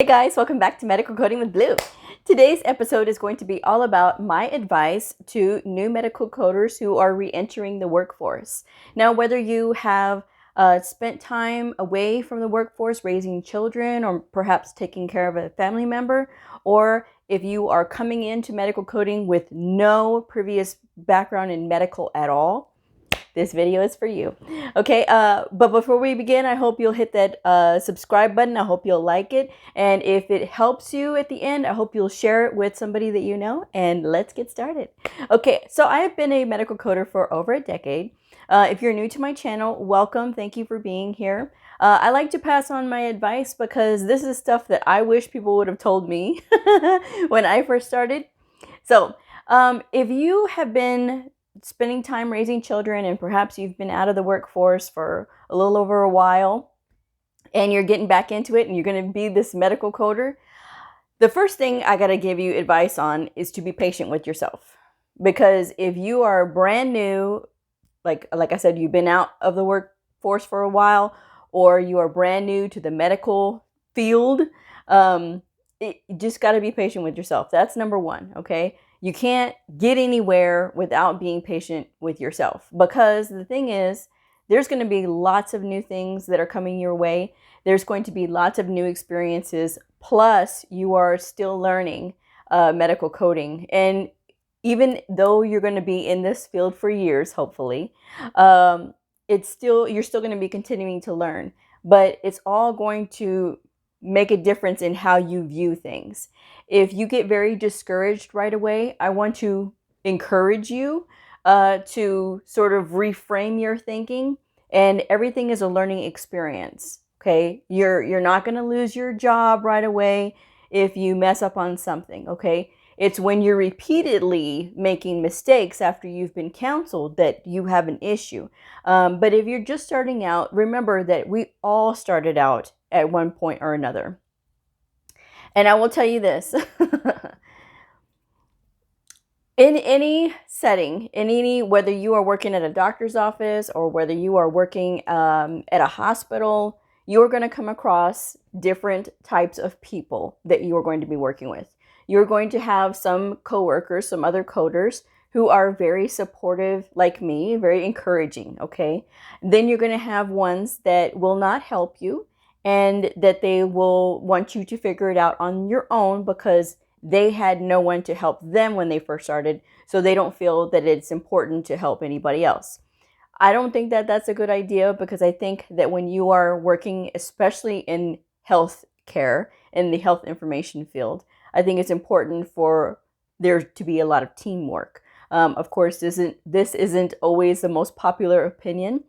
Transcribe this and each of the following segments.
Hey guys, welcome back to Medical Coding with Blue. Today's episode is going to be all about my advice to new medical coders who are re-entering the workforce. Now, whether you have spent time away from the workforce raising children or perhaps taking care of a family member, or if you are coming into medical coding with no previous background in medical at all, this video is for you. Okay, but before we begin, I hope you'll hit that subscribe button. I hope you'll like it. And if it helps you at the end, I hope you'll share it with somebody that you know. And let's get started. Okay, so I have been a medical coder for over a decade. If you're new to my channel, welcome. Thank you for being here. I like to pass on my advice because this is stuff that I wish people would have told me when I first started. So if you have been spending time raising children and perhaps you've been out of the workforce for a little over a while and you're getting back into it and you're going to be this medical coder, the first thing I got to give you advice on is to be patient with yourself. Because if you are brand new, like I said, you've been out of the workforce for a while, or you are brand new to the medical field, you just got to be patient with yourself. That's number one, okay? You can't get anywhere without being patient with yourself, because the thing is, there's going to be lots of new things that are coming your way. There's going to be lots of new experiences. Plus, you are still learning medical coding. And even though you're going to be in this field for years, hopefully, you're still going to be continuing to learn. But it's all going to make a difference in how you view things. If you get very discouraged right away, I want to encourage you to sort of reframe your thinking, and everything is a learning experience. Okay, you're not going to lose your job right away if you mess up on something. Okay, it's when you're repeatedly making mistakes after you've been counseled that you have an issue. But if you're just starting out, remember that we all started out at one point or another. And I will tell you this. In any setting, whether you are working at a doctor's office or whether you are working at a hospital, you're going to come across different types of people that you are going to be working with. You're going to have some coworkers, some other coders who are very supportive like me, very encouraging, okay? Then you're going to have ones that will not help you and that they will want you to figure it out on your own because they had no one to help them when they first started, so they don't feel that it's important to help anybody else. I don't think that that's a good idea, because I think that when you are working, especially in health care, in the health information field, I think it's important for there to be a lot of teamwork. Of course, this isn't always the most popular opinion,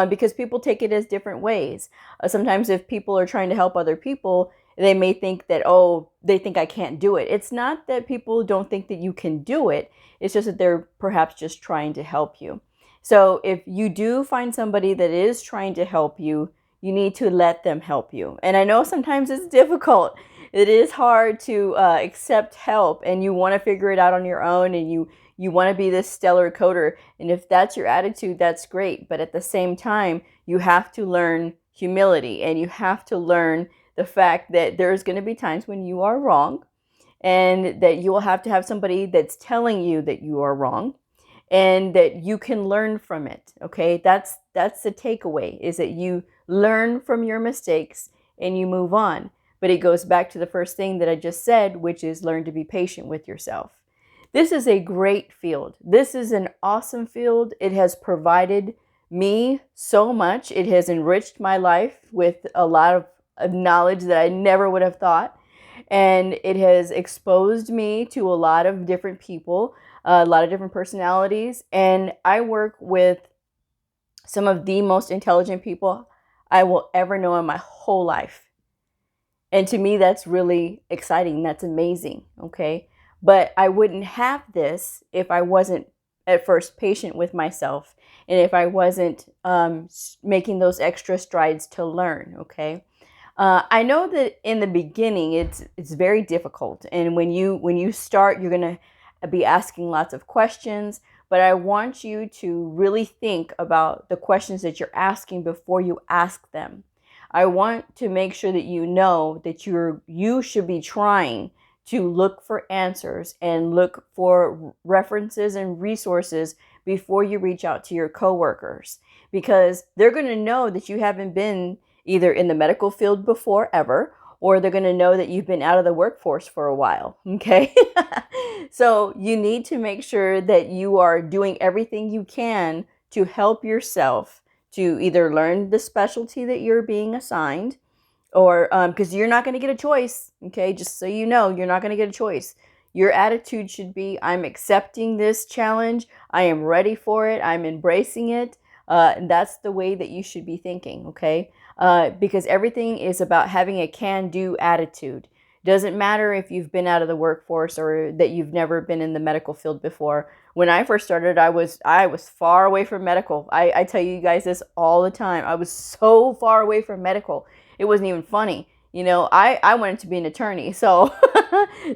because people take it as different ways. Sometimes if people are trying to help other people, they may think that, oh, they think I can't do it. It's not that people don't think that you can do it. It's just that they're perhaps just trying to help you. So if you do find somebody that is trying to help you, you need to let them help you. And I know sometimes it's difficult. It is hard to accept help, and you want to figure it out on your own, and you want to be this stellar coder. And if that's your attitude, that's great. But at the same time, you have to learn humility, and you have to learn the fact that there's going to be times when you are wrong, and that you will have to have somebody that's telling you that you are wrong, and that you can learn from it. Okay, that's the takeaway, is that you learn from your mistakes and you move on. But it goes back to the first thing that I just said, which is learn to be patient with yourself. This is a great field. This is an awesome field. It has provided me so much. It has enriched my life with a lot of knowledge that I never would have thought. And it has exposed me to a lot of different people, a lot of different personalities. And I work with some of the most intelligent people I will ever know in my whole life. And to me, that's really exciting. That's amazing. Okay. But I wouldn't have this if I wasn't at first patient with myself, and if I wasn't making those extra strides to learn. Okay. I know that in the beginning it's very difficult, and when you start, you're gonna be asking lots of questions. But I want you to really think about the questions that you're asking before you ask them. I want to make sure that you know that you should be trying to look for answers and look for references and resources before you reach out to your coworkers, because they're going to know that you haven't been either in the medical field before ever, or they're going to know that you've been out of the workforce for a while. Okay. So you need to make sure that you are doing everything you can to help yourself to either learn the specialty that you're being assigned, or because you're not going to get a choice. Okay. Just so you know, you're not going to get a choice. Your attitude should be, I'm accepting this challenge. I am ready for it. I'm embracing it. And that's the way that you should be thinking. Okay. Because everything is about having a can-do attitude. Doesn't matter if you've been out of the workforce or that you've never been in the medical field before. When I first started, I was far away from medical. I tell you guys this all the time. I was so far away from medical. It wasn't even funny. You know, I wanted to be an attorney. So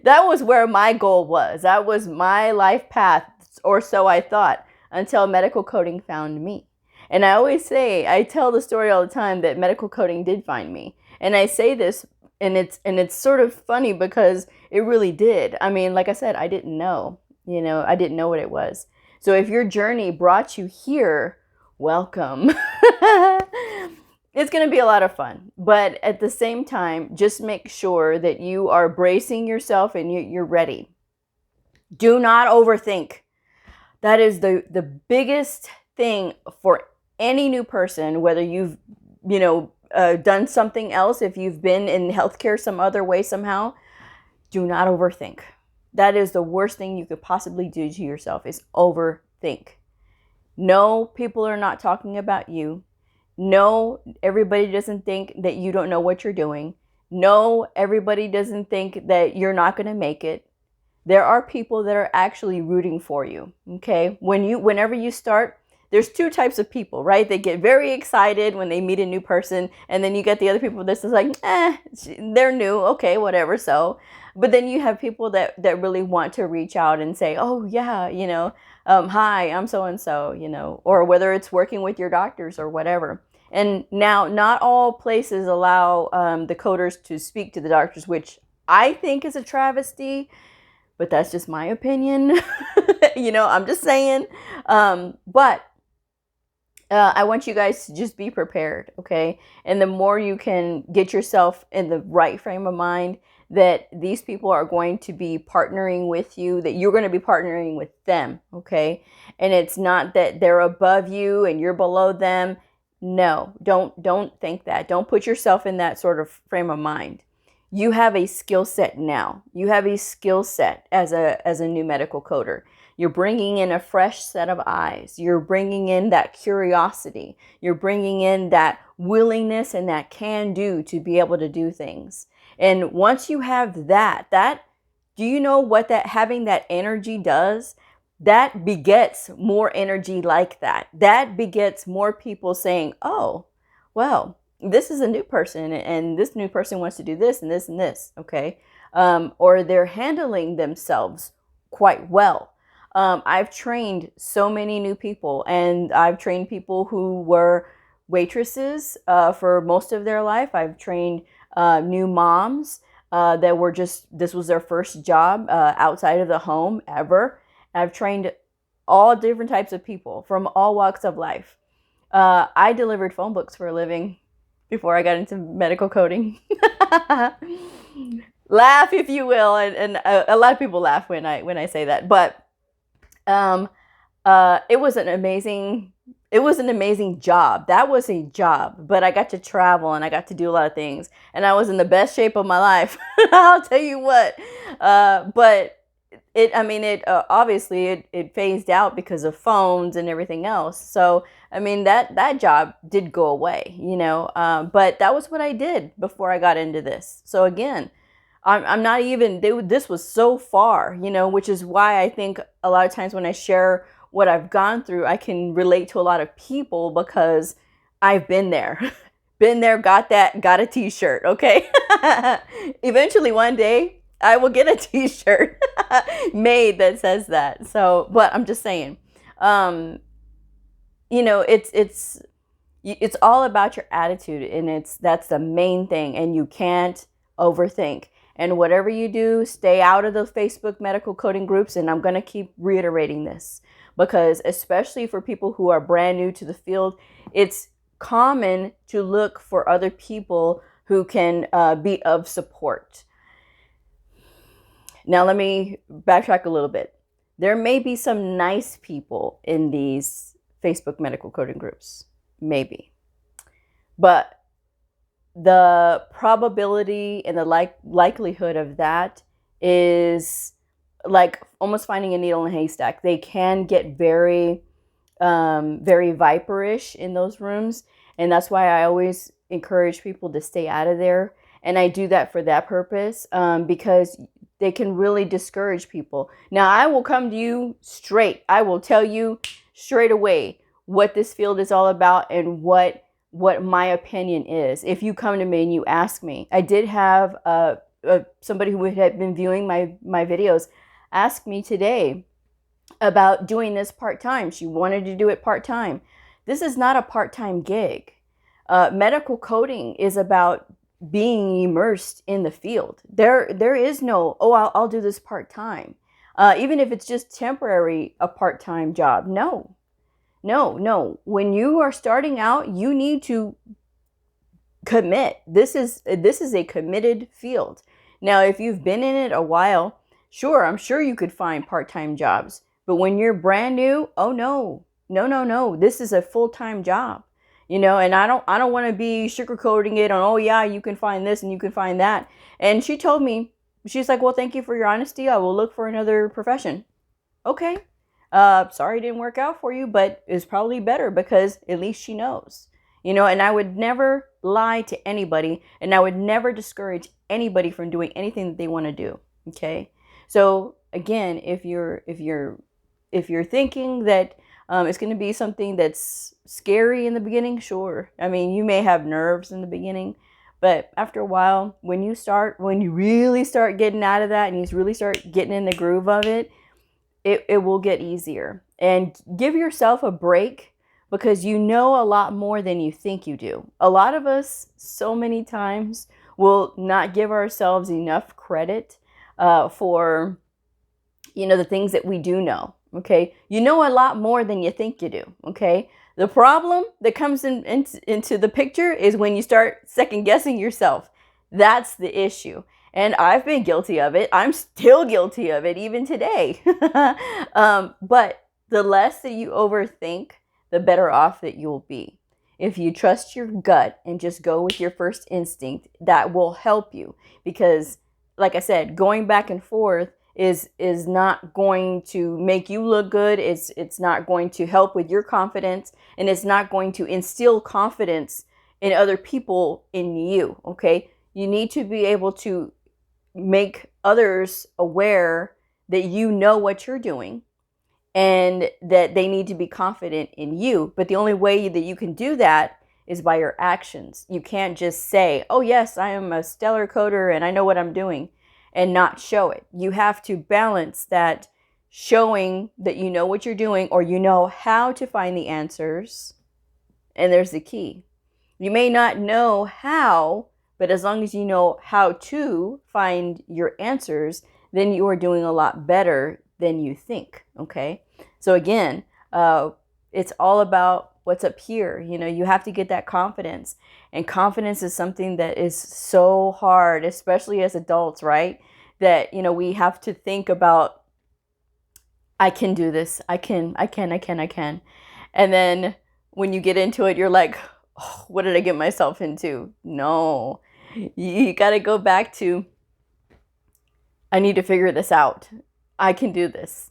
that was where my goal was. That was my life path, or so I thought, until medical coding found me. And I always say, I tell the story all the time that medical coding did find me. And I say this, and it's sort of funny because it really did. I mean, like I said, I didn't know. You know, I didn't know what it was. So if your journey brought you here, welcome. It's going to be a lot of fun. But at the same time, just make sure that you are bracing yourself and you're ready. Do not overthink. That is the biggest thing for any new person, whether you've, done something else, if you've been in healthcare some other way somehow. Do not overthink. That is the worst thing you could possibly do to yourself, is overthink. No, people are not talking about you. No, everybody doesn't think that you don't know what you're doing. No, everybody doesn't think that you're not going to make it. There are people that are actually rooting for you. Okay. Whenever you start, there's two types of people, right? They get very excited when they meet a new person. And then you get the other people that's just like, they're new. Okay, whatever. So, but then you have people that really want to reach out and say, oh yeah, hi, I'm so-and-so, or whether it's working with your doctors or whatever. And now not all places allow the coders to speak to the doctors, which I think is a travesty, but that's just my opinion. I'm just saying. But I want you guys to just be prepared, okay? And the more you can get yourself in the right frame of mind, that these people are going to be partnering with you, that you're going to be partnering with them, okay? And it's not that they're above you and you're below them. No, don't think that. Don't put yourself in that sort of frame of mind. You have a skill set now. You have a skill set as a new medical coder. You're bringing in a fresh set of eyes. You're bringing in that curiosity. You're bringing in that willingness and that can-do to be able to do things. And once you have that, do you know what having that energy does? That begets more energy like that. That begets more people saying, oh, well, this is a new person and this new person wants to do this and this and this, okay? Or they're handling themselves quite well. I've trained so many new people, and I've trained people who were waitresses for most of their life. I've trained new moms that were this was their first job outside of the home ever. I've trained all different types of people from all walks of life. I delivered phone books for a living before I got into medical coding. Laugh if you will, and a lot of people laugh when I say that, but it was an amazing job. That was a job, but I got to travel and I got to do a lot of things, and I was in the best shape of my life. I'll tell you what. But obviously it phased out because of phones and everything else. So, that job did go away, but that was what I did before I got into this. So again, I'm not even, this was so far, which is why I think a lot of times when I share what I've gone through, I can relate to a lot of people because I've been there, got a t-shirt. Okay. Eventually one day I will get a t-shirt made that says that. So, but I'm just saying, It's all about your attitude, and that's the main thing. And you can't overthink. And whatever you do, stay out of the Facebook medical coding groups. And I'm going to keep reiterating this because, especially for people who are brand new to the field, it's common to look for other people who can be of support. Now, let me backtrack a little bit. There may be some nice people in these Facebook medical coding groups, maybe. But the probability and the likelihood of that is like almost finding a needle in a haystack. They can get very, very viperish in those rooms. And that's why I always encourage people to stay out of there. And I do that for that purpose, because they can really discourage people. Now, I will come to you straight. I will tell you straight away what this field is all about and what my opinion is. If you come to me and you ask me, I did have somebody who had been viewing my videos ask me today about doing this part-time. She wanted to do it part-time. This is not a part-time gig. Medical coding is about being immersed in the field. There is no, oh, I'll do this part-time. Even if it's just temporary, a part-time job. No. When you are starting out, you need to commit. This is a committed field. Now, if you've been in it a while, sure, I'm sure you could find part-time jobs. But when you're brand new, oh no. This is a full-time job. And I don't want to be sugarcoating it on, oh yeah, you can find this and you can find that. And she told me, she's like, well, thank you for your honesty. I will look for another profession. Okay. Sorry it didn't work out for you, but it's probably better because at least she knows. And I would never lie to anybody, and I would never discourage anybody from doing anything that they want to do. Okay. So again, if you're thinking that it's going to be something that's scary in the beginning, sure. I mean, you may have nerves in the beginning, but after a while, when you really start getting out of that and you really start getting in the groove of it, it will get easier. And give yourself a break because you know a lot more than you think you do. A lot of us, so many times, will not give ourselves enough credit for, the things that we do know. Okay, you know a lot more than you think you do. Okay, the problem that comes into the picture is when you start second guessing yourself. That's the issue. And I've been guilty of it. I'm still guilty of it even today. But the less that you overthink, the better off that you'll be. If you trust your gut and just go with your first instinct, that will help you. Because, like I said, going back and forth is not going to make you look good. It's not going to help with your confidence, and it's not going to instill confidence in other people in you. Okay, you need to be able to make others aware that you know what you're doing and that they need to be confident in you. But the only way that you can do that is by your actions. You can't just say, oh yes, I am a stellar coder and I know what I'm doing, and not show it. You have to balance that showing that you know what you're doing, or you know how to find the answers. And there's the key. You may not know how, but as long as you know how to find your answers, then you are doing a lot better than you think. Okay. So again, it's all about what's up here. You have to get that confidence, and confidence is something that is so hard, especially as adults, right? That, we have to think about, I can do this. I can. And then when you get into it, you're like, oh, what did I get myself into? No, you got to go back to, I need to figure this out. I can do this.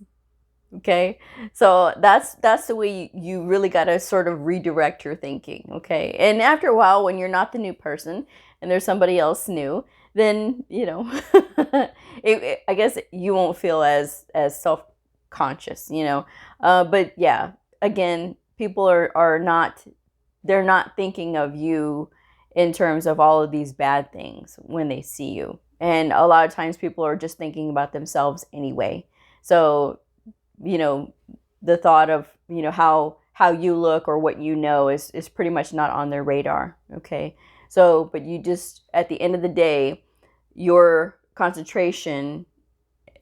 Okay, so that's the way you really got to sort of redirect your thinking. Okay, and after a while, when you're not the new person and there's somebody else new, then I guess you won't feel as self-conscious. But yeah, again, people are not, they're not thinking of you in terms of all of these bad things when they see you, and a lot of times people are just thinking about themselves anyway. So the thought of, how you look or what you know is pretty much not on their radar. Okay. So, but you just, at the end of the day, your concentration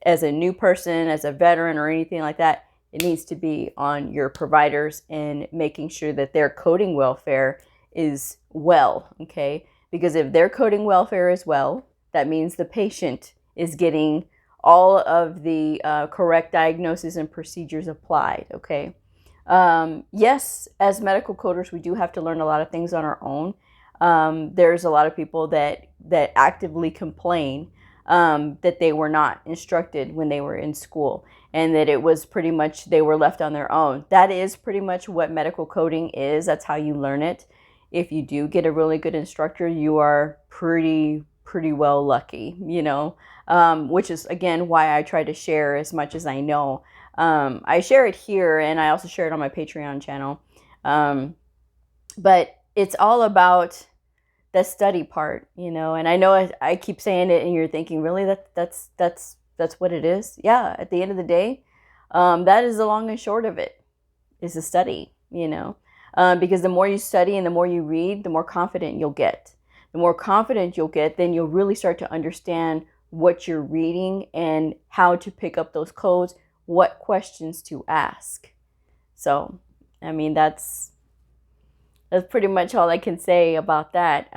as a new person, as a veteran or anything like that, it needs to be on your providers and making sure that their coding welfare is well, okay? Because if their coding welfare is well, that means the patient is getting all of the correct diagnosis and procedures applied, okay? Yes, as medical coders, we do have to learn a lot of things on our own. There's a lot of people that actively complain that they were not instructed when they were in school, and that it was pretty much they were left on their own. That is pretty much what medical coding is. That's how you learn it. If you do get a really good instructor, you are pretty well lucky, you know, which is, again, why I try to share as much as I know. I share it here, and I also share it on my Patreon channel. But it's all about the study part, you know, and I know I keep saying it and you're thinking, really, that's what it is? Yeah, at the end of the day, that is the long and short of it, is the study, you know, because the more you study and the more you read, the more confident you'll get. The more confident you'll get, then you'll really start to understand what you're reading and how to pick up those codes, what questions to ask. So, I mean, that's pretty much all I can say about that.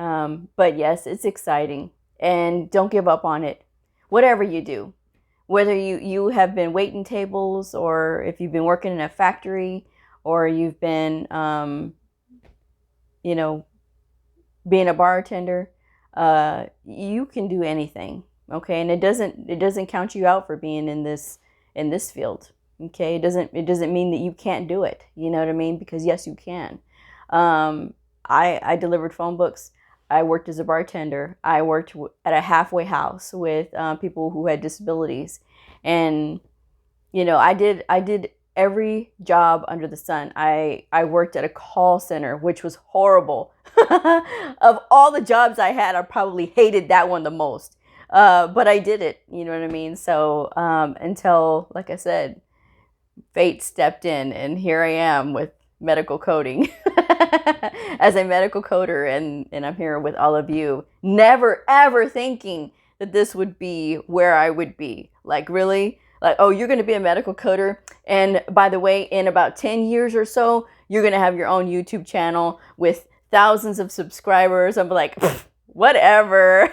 But yes, it's exciting, and don't give up on it. Whatever you do, whether you have been waiting tables, or if you've been working in a factory, or you've been, you know, being a bartender, you can do anything. Okay. And it doesn't count you out for being in this field. Okay. It doesn't mean that you can't do it. You know what I mean? Because yes, you can. I delivered phone books. I worked as a bartender. I worked at a halfway house with people who had disabilities, and you know, I did every job under the sun. I worked at a call center, which was horrible. Of all the jobs I had, I probably hated that one the most. But I did it. You know what I mean? So until, like I said, fate stepped in, and here I am with medical coding as a medical coder, and I'm here with all of you, never ever thinking that this would be where I would be. Like, really? Like, oh, you're going to be a medical coder, and by the way, in about 10 years or so, you're going to have your own YouTube channel with thousands of subscribers. I'm like, whatever.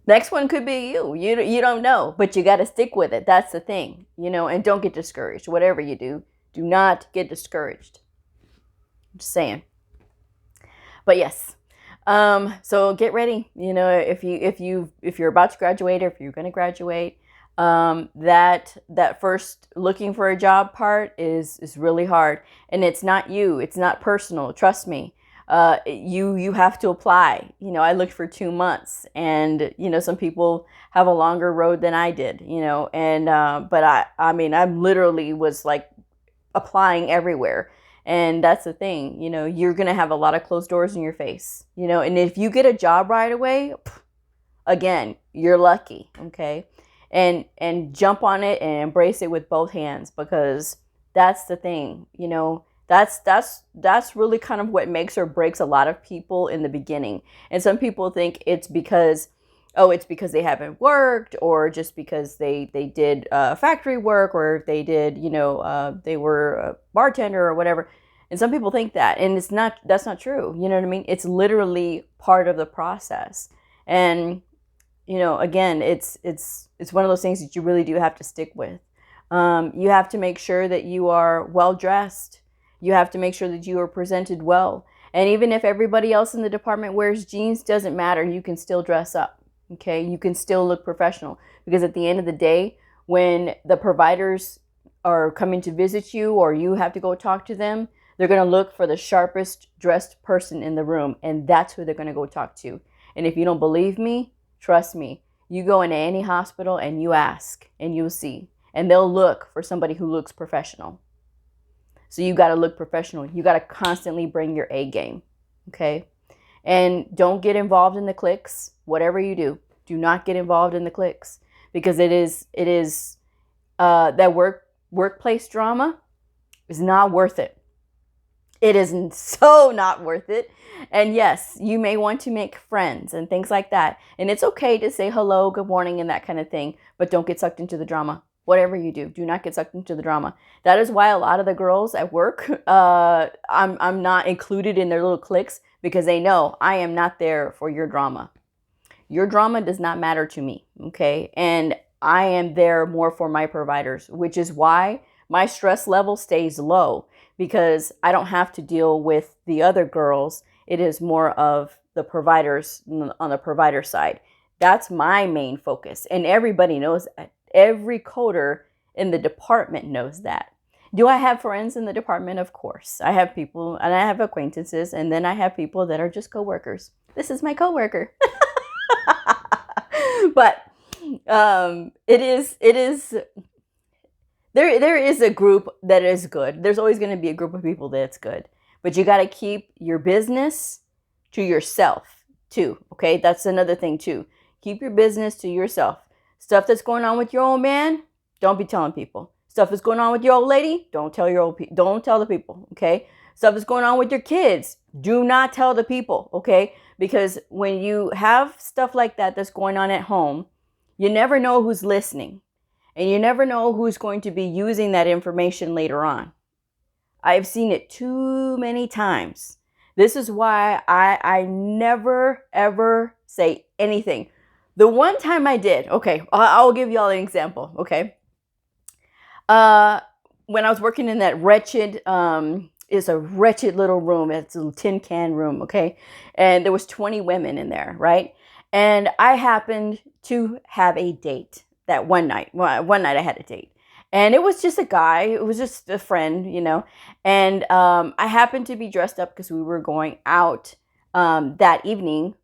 Next one could be you. You don't know, but you got to stick with it. That's the thing, you know, and don't get discouraged. Whatever you do, do not get discouraged. I'm just saying. But yes, so get ready. You know, if you're about to graduate, or if you're going to graduate, that first looking for a job part is really hard, and it's not you. It's not personal. Trust me. You have to apply. You know, I looked for 2 months, and you know, some people have a longer road than I did, you know, and but I mean, I literally was like applying everywhere. And that's the thing, you know, you're going to have a lot of closed doors in your face, you know, and if you get a job right away, again, you're lucky. Okay. And jump on it and embrace it with both hands, because that's the thing, you know. That's really kind of what makes or breaks a lot of people in the beginning. And some people think it's because they haven't worked, or just because they did factory work, or they did, you know, they were a bartender or whatever. And some people think that, and that's not true. You know what I mean? It's literally part of the process. And, you know, again, it's one of those things that you really do have to stick with. You have to make sure that you are well dressed. You have to make sure that you are presented well. And even if everybody else in the department wears jeans, doesn't matter. You can still dress up. Okay. You can still look professional, because at the end of the day, when the providers are coming to visit you, or you have to go talk to them, they're going to look for the sharpest dressed person in the room. And that's who they're going to go talk to. And if you don't believe me, trust me, you go into any hospital and you ask, and you'll see, and they'll look for somebody who looks professional. So you got to look professional. You got to constantly bring your A game. Okay. And don't get involved in the cliques. Whatever you do not get involved in the cliques, because it is that workplace drama is not worth it. It is so not worth it. And yes, you may want to make friends and things like that. And it's okay to say hello, good morning, and that kind of thing, but don't get sucked into the drama. Whatever you do not get sucked into the drama. That is why a lot of the girls at work, I'm not included in their little cliques, because they know I am not there for your drama. Your drama does not matter to me, okay? And I am there more for my providers, which is why my stress level stays low, because I don't have to deal with the other girls. It is more of the providers on the provider side. That's my main focus. And everybody knows that. Every coder in the department knows that. Do I have friends in the department? Of course. I have people and I have acquaintances, and then I have people that are just coworkers. This is my coworker. But it is there is a group that is good. There's always going to be a group of people that's good. But you got to keep your business to yourself too. Okay? That's another thing too. Keep your business to yourself. Stuff that's going on with your old man, don't be telling people. Stuff that's going on with your old lady, don't tell the people, okay? Stuff that's going on with your kids, do not tell the people, okay? Because when you have stuff like that that's going on at home, you never know who's listening. And you never know who's going to be using that information later on. I've seen it too many times. This is why I never, ever say anything. The one time I did, okay, I'll give y'all an example, okay? When I was working in that wretched, it's a wretched little room. It's a tin can room, okay? And there was 20 women in there, right? And I happened to have a date that one night. Well, one night I had a date. And it was just a guy. It was just a friend, you know. And I happened to be dressed up because we were going out that evening,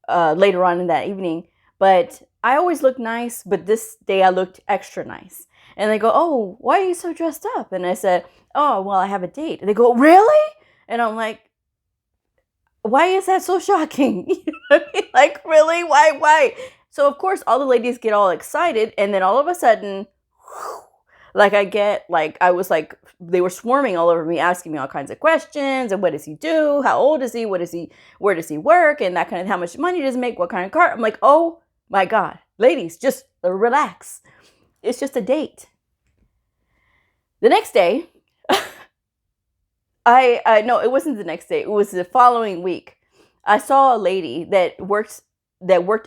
later on in that evening. But I always look nice, but this day I looked extra nice. And they go, "Oh, why are you so dressed up?" And I said, "Oh, well, I have a date." And they go, "Really?" And I'm like, why is that so shocking? Like, really? Why? So, of course, all the ladies get all excited. And then all of a sudden, I was like, they were swarming all over me, asking me all kinds of questions. And what does he do? How old is he? Where does he work? And that kind of, how much money does he make? What kind of car? I'm like, oh my God, ladies, just relax. It's just a date. The next day, no, it wasn't the next day. It was the following week. I saw a lady that worked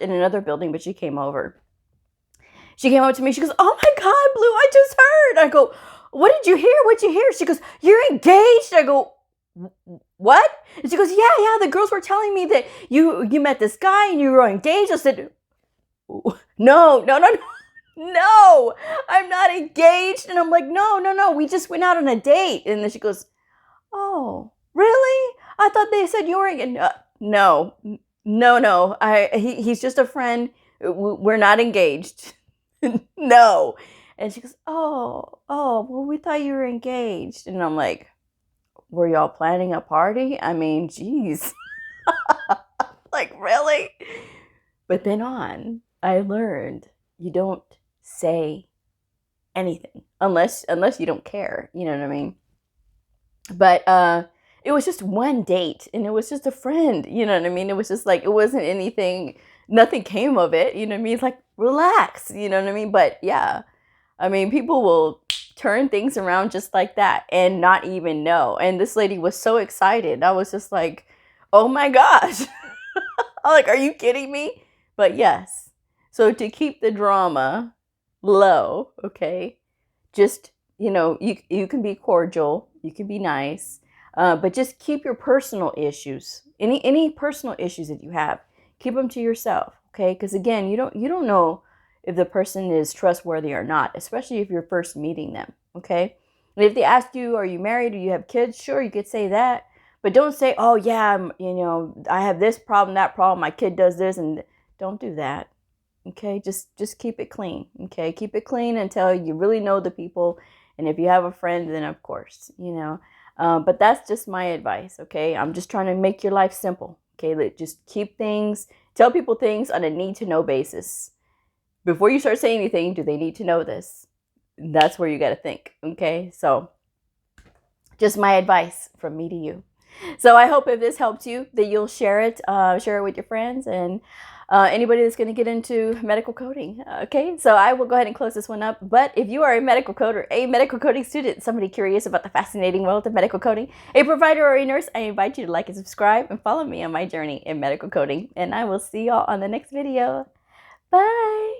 in another building, but she came over. She came up to me. She goes, "Oh my God, Blue, I just heard." I go, "What did you hear? What'd you hear?" She goes, "You're engaged." I go, "What?" And she goes, Yeah. The girls were telling me that you met this guy and you were engaged." I said, No, I'm not engaged. And I'm like, no, we just went out on a date. And then she goes, "Oh, really? I thought they said you were engaged." No. He's just a friend. We're not engaged. No. And she goes, oh, well, we thought you were engaged. And I'm like, were y'all planning a party? I mean, geez. Like, really? But then I learned you don't say anything unless you don't care. You know what I mean? But it was just one date, and it was just a friend. You know what I mean? It was just like, it wasn't anything. Nothing came of it. You know what I mean? It's like, relax. You know what I mean? But yeah, I mean, people will turn things around just like that and not even know. And this lady was so excited. I was just like, oh my gosh. I'm like, are you kidding me? But yes. So to keep the drama low, okay, just, you can be cordial, you can be nice, but just keep your personal issues, any personal issues that you have, keep them to yourself, okay? Because again, you don't know if the person is trustworthy or not, especially if you're first meeting them, okay? And if they ask you, are you married or you have kids? Sure, you could say that, but don't say, oh yeah, I have this problem, that problem, my kid does this, and don't do that. Okay, just keep it clean. Okay, keep it clean until you really know the people. And if you have a friend, then of course, but that's just my advice. Okay, I'm just trying to make your life simple. Okay, just tell people things on a need to know basis. Before you start saying anything, do they need to know this? that's where you got to think. Okay. So just my advice from me to you. So I hope if this helped you, that you'll share it with your friends and anybody that's going to get into medical coding. Okay, so I will go ahead and close this one up. But if you are a medical coder, a medical coding student, somebody curious about the fascinating world of medical coding, a provider or a nurse, I invite you to like and subscribe and follow me on my journey in medical coding. And I will see y'all on the next video. Bye.